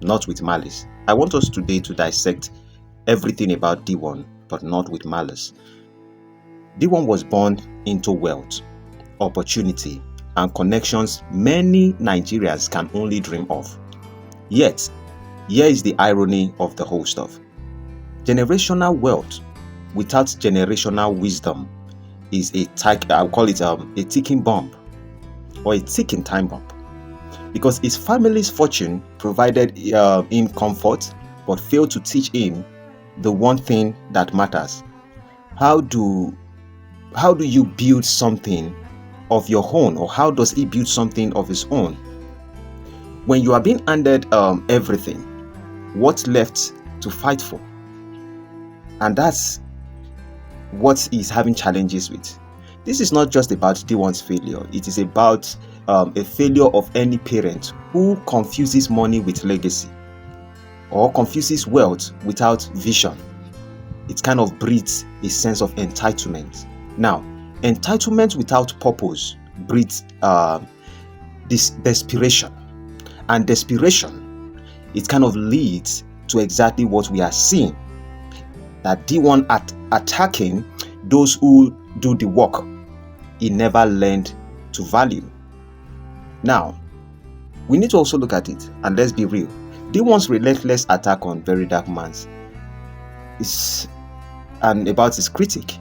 not with malice. I want us today to dissect everything about DeeOne, but not with malice. DeeOne was born into wealth, opportunity, and connections many Nigerians can only dream of. Yet, here is the irony of the whole stuff. Generational wealth without generational wisdom is I'll call it a ticking bomb, or a ticking time bomb, because his family's fortune provided him comfort, but failed to teach him the one thing that matters. How do you build something of your own, or how does he build something of his own? When you are being handed everything, what's left to fight for? And that's what he's having challenges with. This is not just about DeeOne's failure. It is about a failure of any parent who confuses money with legacy, or confuses wealth without vision. It kind of breeds a sense of entitlement. Now, entitlement without purpose breeds this desperation. And desperation, it kind of leads to exactly what we are seeing. That DeeOne attacking those who do the work he never learned to value. Now, we need to also look at it, and let's be real. DeeOne's relentless attack on VeryDarkMan and about his critic,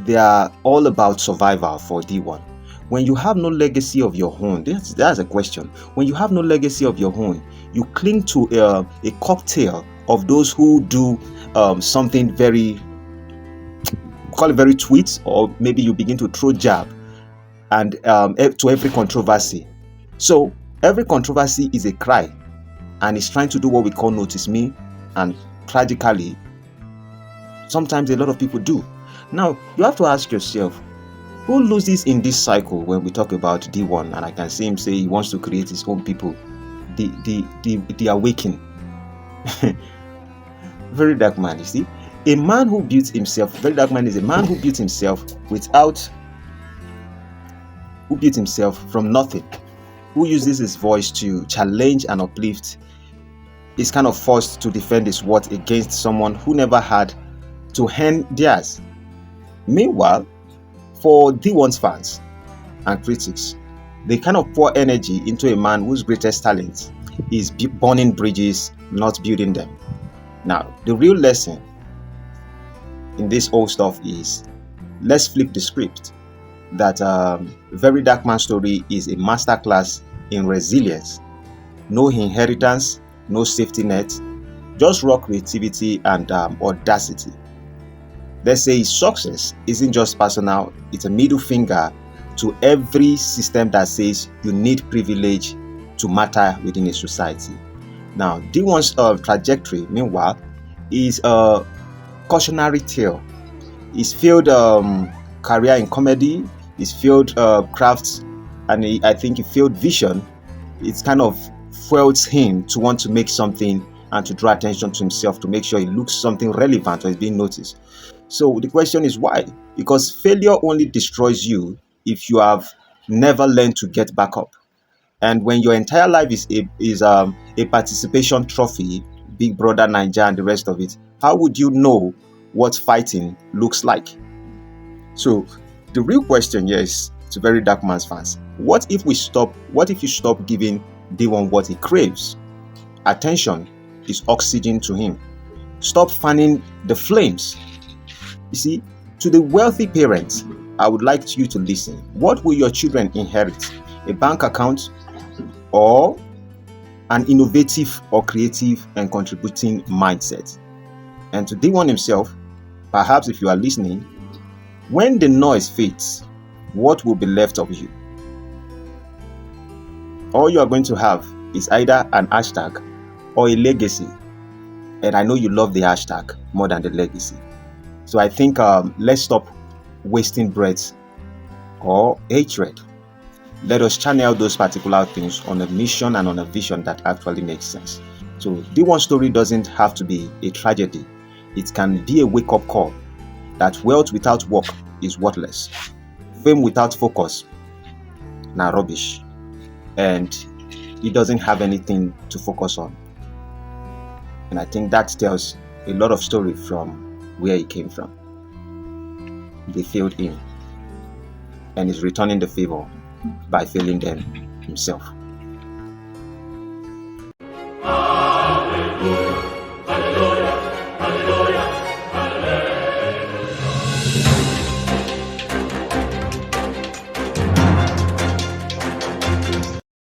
they are all about survival for DeeOne. When you have no legacy of your own, that's a question. When you have no legacy of your own, you cling to a cocktail of those who do something very, call it very tweet, or maybe you begin to throw jab and to every controversy. So every controversy is a cry, and it's trying to do what we call notice me, and tragically, sometimes a lot of people do. Now you have to ask yourself, who loses in this cycle when we talk about DeeOne? And I can see him say he wants to create his own people. The awakening. VeryDarkMan, you see, a man who built himself. VeryDarkMan is a man who built himself from nothing, who uses his voice to challenge and uplift, is kind of forced to defend his worth against someone who never had to earn theirs. Meanwhile, for DeeOne's fans and critics, they kind of pour energy into a man whose greatest talent is burning bridges, not building them. Now, the real lesson in this whole stuff is, let's flip the script. That VeryDarkMan story is a masterclass in resilience. No inheritance, no safety net, just raw creativity and audacity. Let's say his success isn't just personal, it's a middle finger to every system that says you need privilege to matter within a society. Now, DeeOne's trajectory, meanwhile, is a cautionary tale. His failed career in comedy, his failed crafts, and I think his failed vision, it's kind of fuels him to want to make something and to draw attention to himself, to make sure he looks something relevant or is being noticed. So the question is why? Because failure only destroys you if you have never learned to get back up. And when your entire life is a participation trophy, Big Brother Nigeria and the rest of it, how would you know what fighting looks like? So the real question here is to VeryDarkMan's fans: what if you stop giving DeeOne what he craves? Attention is oxygen to him. Stop fanning the flames. You see, to the wealthy parents, I would like you to listen. What will your children inherit? A bank account, or an innovative or creative and contributing mindset? And to DeeOne himself, perhaps if you are listening, when the noise fades, what will be left of you? All you are going to have is either an hashtag or a legacy. And I know you love the hashtag more than the legacy. So I think let's stop wasting breath or hatred. Let us channel those particular things on a mission and on a vision that actually makes sense. So DeeOne's story doesn't have to be a tragedy. It can be a wake-up call that wealth without work is worthless. Fame without focus, na rubbish. And he doesn't have anything to focus on. And I think that tells a lot of story from where he came from. They failed him, and he's returning the favor by failing them himself.